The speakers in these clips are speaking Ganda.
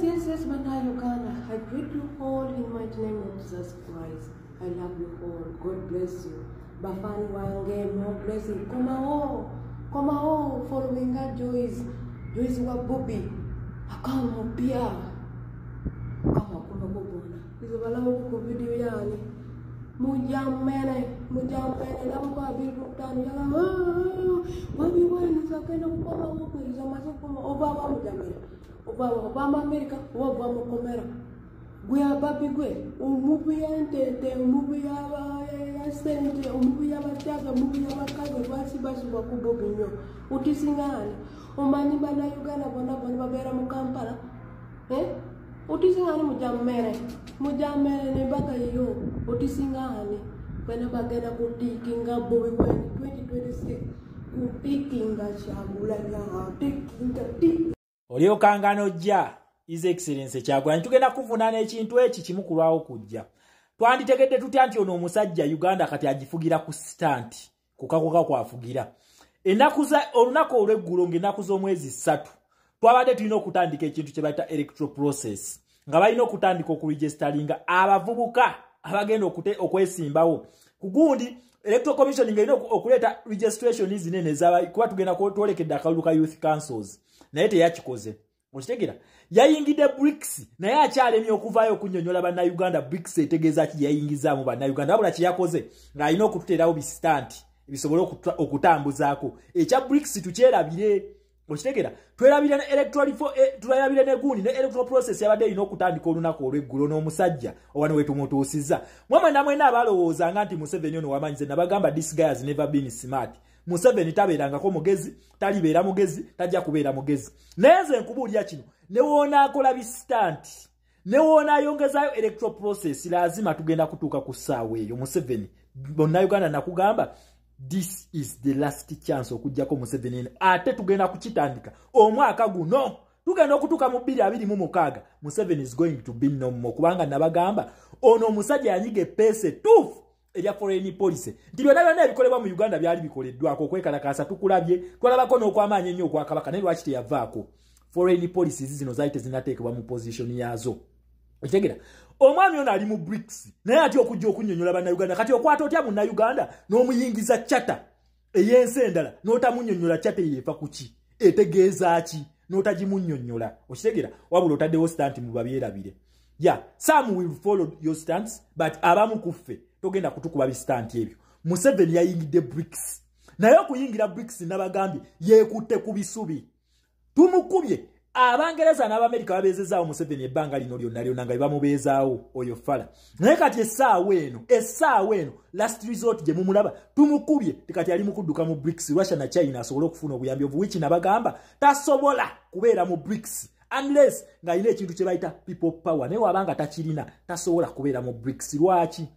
Yes, Bana Uganda. I greet you all in my name of Jesus Christ. I love you all. God bless you. Bafani wange, more blessing. Come on, following God, Joyce wa Bobby. Akama pia. Kama kuna bobona. Hizo balamu ku video yani. Mujamene na kwa bidu tani yala. Wabi wani sakena kwa huko hizo masoko obaba mujamene. Obama America, Obama Comera. We are baby gwe. Umubi ante, umubi ya sente, umubi ya mataga, umubi ya makaga, basi bakubobinyo. Utisingana. Omani bana Uganda bona babera mu Kampala. Utisingana mujamene ne baga yo. Utisingana. Bana bagenda kutikinga bobi 2026. Kutikinga shabula ya tikinga. Olio kangano jja His Excellency Kyagulanyi tugenda kuvunaana ekintu eki kimu kulwawo kujja. Twanditegedde tutya nti ono omusajja Uganda kati agifugira ku stand kukakoka kwafugira. Olunaku olw'eggulo ng'ennaku z'omwezi 3 twabadde tulina okutandika ekintu kye bayita electoral process nga balina okutandika okuregisteringa abavubuka abagenda okwesimbawo. Ku gundi Electoral Commission ng'erina okuleeta registration zinene kuba tugenda twolekedde akalulu ka youth councils. Naye teyakikoze. Okitegera yayingidde BRICS naye akyalemye okuvaayo okunnyonnyola bannayuganda BRICS etegeeza ki yayingizaamu bannayuganda wabula kye yakoze ng'alina okututeerawo bisitanti ebisobole okutambuzaako ekya BRICS tukyerabire. Okitegera twerabire ne turabire ne gundi ne electoral process yabadde erina okutandika olunaku olw'eggulo n'omusajja owano wetumutuusizza mwena abalowoozanga nti Museveni ono wamanyize nabagamba this guy has never been smart. Museveni tabeerangako mugezi, talibeera mugezi, tajja kubeera mugezi. Naye nze nkubuulira kino, ne woona akola bisitanti, ne woona ayongezaayo electoral process, lazima tugenda kutuuka ku ssaawa eyo. Museveni, bonnayuganda nakugamba, this is the last chance okujjako Museveni. Ate tugenda kukitandika omwaka guno. Tugenda okutuuka mu 2026. Museveni is going to be no more. Kubanga nabagamba, ono omusajja yanyiga epeese tuufu erya foreign policy. Nti byonna ebikolebwa mu Uganda byali bikoleddwako okwekalakaasa tukulabye twalabako n'okwamaanyi ennyo okwa Kabaka naye lwaki teyavaako. Foreign policies zino zaali tezinateekebwa mu position yazo. Okitegera omwami ono ali mu BRICS naye ati okujja okunnyonnyola bannayuganda kati okwata otya munnayuganda n'omuyingiza chata ey'ensi endala n'otamunnyonnyola chata yeefa ku ki etegeeza ki n'otagimunnyonnyola. Okitegera wabula otaddewo stanti mu babyerabire. Some will follow your stance but abamu kuffe togenda kutukuba bistanti ebyo. Museveni yayingidde BRICS naye okuyingira BRICS nabagambye yeekutte ku bisubi. Tumukubye Abangereza n'Abamerika babeezezaawo Museveni ebbanga lino lyonna nga bamubeezaawo oyo fala. Naye kati essaawa eno last resort gye mumulaba tumukubye tikati ali mu kudduka mu BRICS. Russia na China asobole okufuna obuyambi obuwiki nabagamba tasobola kubeera mu BRICS unless ng'alina ekintu kye bayita people power. Naye wabanga takirina tasobola kubeera mu BRICS. Lwaki?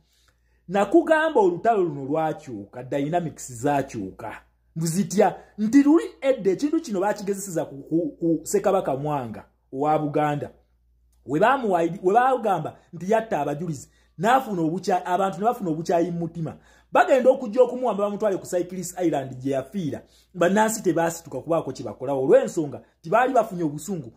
Nakugamba olutalo luno lwakyuka, dynamics zaakyuka. Muzitya nti luli edde ekintu kino bakigezeseza ku Ssekabaka Mwanga owa Buganda. We bagamba nti yatta abajulizi n'afuna abantu ne bafuna obukyayi mu mutima. Bagenda okujja okumuwamba bamutwale ku Cyclist Island gye yafiira. Bannansi tebaasituka kubaako kye bakolawo olw'ensonga tibaali bafunye obusungu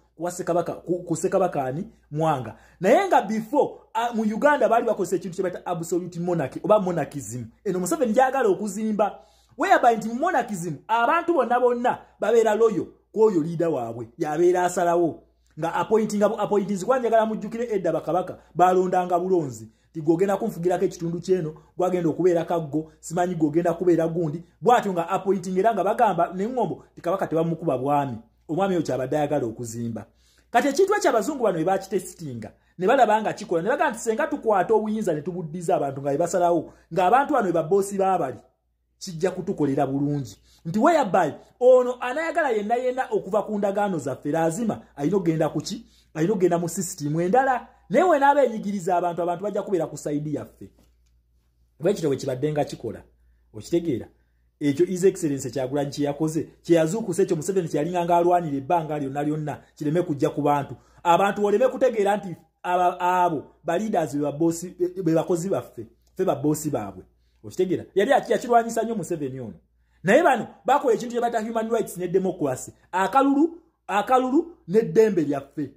ku Ssekabakaani Mwanga. Naye nga before mu Uganda baali bakozesa ekintu kye bayita absolute monarchy oba monarchism. Eno Museveni gyagala okuzimba whereby nti monarchism abantu bonna babeera loyo kwoyo leader waabwe yabeera asalawo nga appointings kwanjagala mujjukire edda bakabaka balondanga bulonzi tigogenda kumfugirako ekitundu kyeno gwagenda okubeera kaggo simanyi gogenda kubeera gundi bwatyo nga appointing era nga bagamba n'engombo tikabaka tebamukuba bwami omwami oyo kyabadde ayagala okuzimba. Kati ekintu eky'abazungu bano ebakitestinga ne balabanga kikola ne bagamba nti senga tukwata obuyinza ne tubuddiza abantu nga basalawo ng'abantu bano bebaboosi baabali kijja kutukolera bulungi nti whereby ono anayagala yenna okuva ku ndagaano zaffe lazima ayina ogenda kuki ayina ogenda mu system endala naye we naaba enyigiriza abantu bajja kubeera ku saidi yaffe. Bwekityo bwe kibadde nga kikola okitegeera ekyo His Excellency Kyagulanyi kye yakoze kye yazuukusa ekyo Museveni kye yalinga ng'alwanira ebbanga lyonna kireme kujja ku abantu oleme kutegeera nti abo ba leaders be bakozi baffe ffe babboosi baabwe. Okitegera yali akirwanyisa nnyo Museveni ono naye bano bakola ekintu kye bata human rights ne democracy akalulu n'eddembe lyaffe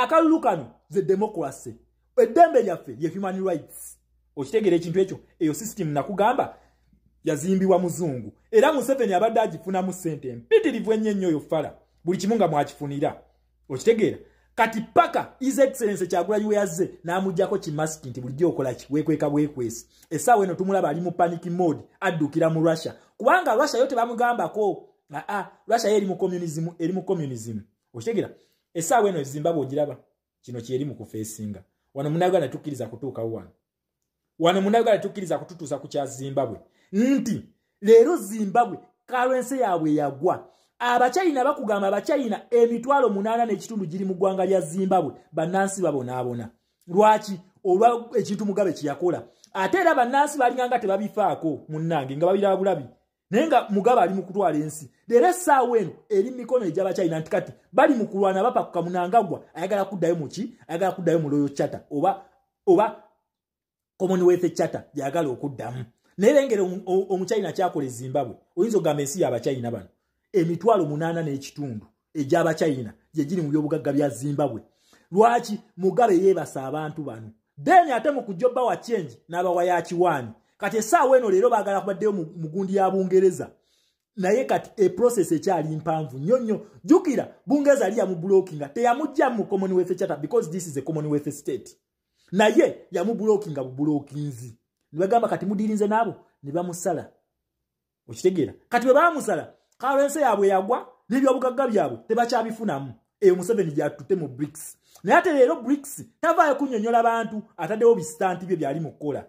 akalulu kano the democracy eddembe lyaffe ye human rights okitegera ekintu ekyo eyo system nakugamba yazimbibwa muzungu era Museveni abadde agifunamu ssente empitirivu ennyo yo fala buli kimu nga mwakifunira okitegeera kati paka his excellence Kyagulanyi we yazze n'amugyako kimasiki nti bulijjo okola ki weekweka bwekwesi essaawa eno tumulaba ali mu panic mode addukira mu Russia kubanga Russia yo tebamugambako Russia ye eri mu communism okitegeera essaawa eno Zimbabwe ogiraba kino kyeri mu kufeesinga wano Munnayuganda tukkiriza kutuukawo wano Munnayuganda tukkiriza kututuusa ku kya Zimbabwe nti leero Zimbabwe currency yaabwe yagwa Abachina bakugamba Abachina emitwalo 8 n'ekitundu giri mu ggwanga lya Zimbabwe bannansi babonaabona lwaki olwa ekintu Mugabe kiyakola ate era bannansi balinganga tebabifaako munnange nga babiraba bulabi naye nga Mugabe ali mu kutwala ensi leero essaawa eno eri mikono egy'Abachina nti kati bali mu kulwana bapakuka Mnangagwa ayagala kuddayo muki ayagala kuddayo mu Royal Charter oba Commonwealth Charter yagala okuddamu naye lengera Omuchina kyakola Zimbabwe oyinza ogamba ensi y'Abachina bano emitwalo 8 n'ekitundu egy'Abachina gye giri mu byobugagga bya Zimbabwe lwaki Mugabe yeebasa abantu bano then ate mu kujjoba wa change n'abawa ya kiwani kati essaawa eno leero baagala kubaddeyo mu gundi ya Bungereza naye kati process ekyali mpanvu nnyo jukira Bungereza ali yamu blockinga teyamujja mu Commonwealth Charter because this is a Commonwealth state naye yamu blockinga bublockinzi nibagamba kati mudirinze nabo nibamusala okitegeera kati bwe bamusala currency yaabwe yagwa n'ebyobugagga byabwe tebakyabifunamu eyo Museveni gyatutte mu BRICS naye ate leero BRICS tavaayo kunnyonnyola bantu ataddewo bistanti bye byali mu kukola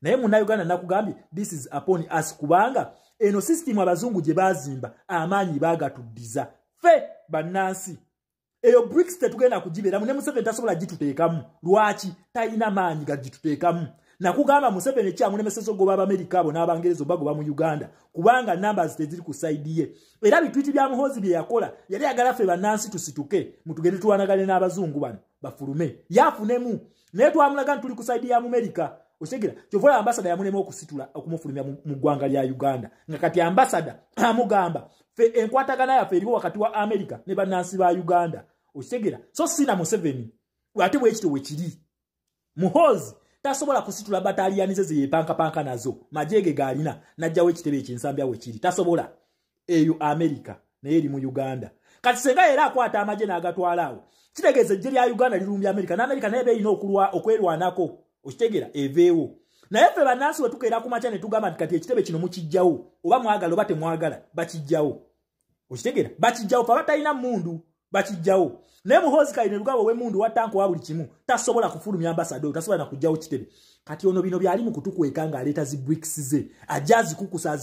naye Munnayuganda nakugambye this is upon us kubanga eno system abazungu gye baazimba amaanyi baagatuddiza ffe bannansi eyo BRICS tetugenda kugibeeramu ne Museveni tasobola gituteekamu lwaki talina maanyi gagituteekamu nakugamba Museveni kyamulemesezo goba Abamerika abo n'Abangereza bagoba mu Uganda kubanga numbers teziri ku side ye era bitwiti bya Muhoozi bye yakola yali agala ffe bannansi tusituke mutugende tuwanagane n'abazungu bano bafulume yafunemu naye twamulaga tuli ku side ya Amerika okitegera kyovola ambassador yamulema okusitula okumufulumya mu ggwanga lya Uganda nga kati ambassador amugamba ffe enkwatagana yaffe eriwo wakati wa Amerika ne bannansi ba Uganda okitegera so sina Museveni ate bwekito wekiri Muhoozi tasobola kusitula bataliyanize ze yepanka nazo majege galina najjawo ekitebe ekyensambya we kiri tasobola eyo Amerika naye eri mu Uganda kati senga era akwata amaje n'agatwalaawo kitegeeza ejje lya Uganda lirumbya Amerika na Amerika naye beeyina okwerwanako okitegera eveewo naye ffe bannansi we tukeera ku makya ne tugamba nti kati ekitebe kino mukijjawo oba mwagala oba temwagala bakijjawo okitegera bakijjawo fa batalina mundu bakijjawo naye Muhoozi Kayine Lugabo we mundu watanko wa buli kimu tasobola kufulumya ambassador tasobola na kujjawo kitebe kati ono bino byali mu kutukweka nga aleta zi BRICS ze ajazi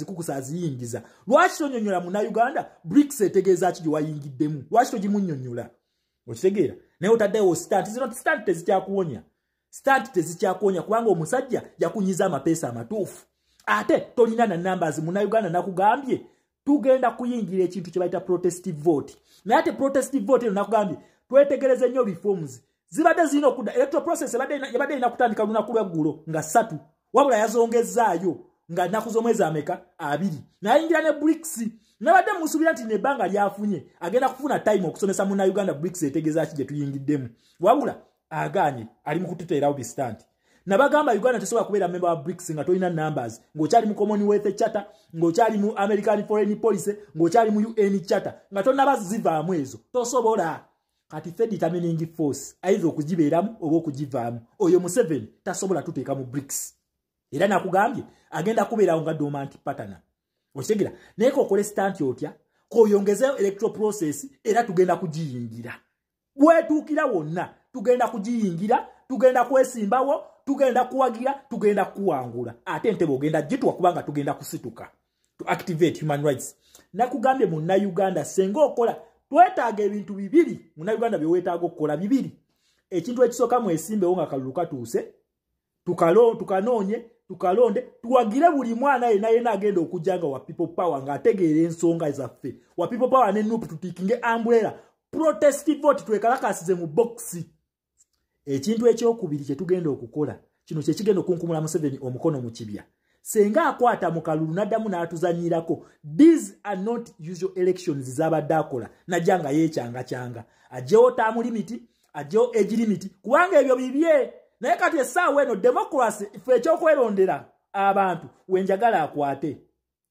kukusa aziyingiza lwaki tonyonyola Munnayuganda BRICS etegeeza ki gye wayingiddemu lwaki togimunnyonnyola okitegeera naye otaddewo stand tezikyakuwonya kubanga omusajja yakunyiza amapeesa amatuufu ate tolina na numbers Munnayuganda nakugambye tugenda kuyingira ekintu kye bayita protestive vote naye ate protestive vote eno nakugambye twetegereze nnyo reforms zibadde zirina okudda electoral process yabadde erina kutandika lunaku lweggulo nga 3 wabula yazongezaayo nga nnaku z'omwezi ameka 2 nayingira ne BRICS nabadde musuubira nti nebbanga lyafunye agenda kufuna time okusomesa Munnayuganda BRICS etegeeza ki gye tuyingiddemu wabula agaanye ali mu kututeerawo bistanti nabagamba Uganda tesobola kubeera member wa BRICS nga tolina numbers ng'okyali mu Commonwealth Charter ng'okyali mu American Foreign Policy ng'okyali mu UN Charter nga tonnaba zivaamu ezo tosobola kati ffe determining force ayinza okugibeeramu oba okugivaamu oyo Museveni tasobola tuteeka mu BRICS era nakugambye agenda kubeerawo nga dormant partner okitegera naye kokole stanti otya koyongezeyo electoral process era tugenda kugiyingira bwetuukira wonna tugenda kugiyingira tugenda kwesimbawo tugenda kuwagira tugenda kuwangula ate ntebe ogenda gitwa kubanga tugenda kusituka to activate human rights nakugambye Munnayuganda senga okola twetaaga ebintu bibiri Munnayuganda bye weetaaga okukola bibiri ekintu ekisooka mwesimbewo nga kalulu katuuse tukanoonye tukalonde tuwagire buli mwana yenna agenda okujjanga wa people power ng'ategeera ensonga zaffe wa people power ne nupu tutikinge umbrella protestive vote twekalakasize mu box ekintu ekyokubiri kye tugenda okukola kino kye kigenda okunkumula Museveni omukono mu kibya senga akwata mu kalulu naddamu n'atuzannyirako these are not usual elections z'abadde akola najja nga yeekyanga ajjewo taamu limiti ajo age limit kubanga ebyo bibye naye kati essaawa eno democracy ffe ekyokwerondera abantu wenjagala akwate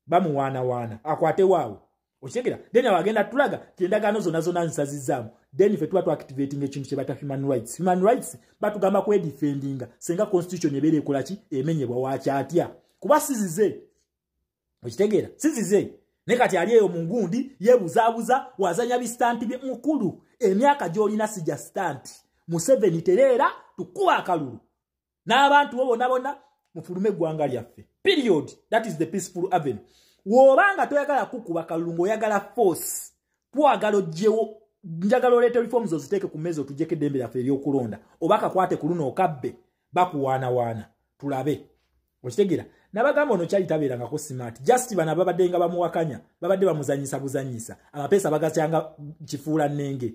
bamuwaana akwate waawo okitegeera then abagenda tulaga tiendagano zonna nsazizzaamu then ffe tuba tuactivating ekintu kye bata human rights batugamba kwedefendinga senga constitution ebeera ekola ki emenyebwa wakyatya kuba sizize okitegeera sizize ne kati ali eyo mu ngundi yeebuzaabuza wazanya bistanti bye mukulu emyaka gy'olina sijja stanti Museveni tereera tukuwa akalulu n'abantu bo bonna mufulume eggwanga lyaffe period. That is the peaceful avenue. Wobanga toyagala kukuba kalulu ng'oyagala force twagala ogyewo njagala oleeta reforms oziteeke ku mmeeza otuggyeko eddembe lyaffe ery'okulonda oba kakwate ku luno okabbe bakuwaanawaana tulabe okitegeera nabagamba ono kyali tabeerangako smart just bano babadde nga bamuwakanya babadde bamuzanyisa buzanyisa amapeesa bagasyanga kifuula nnenge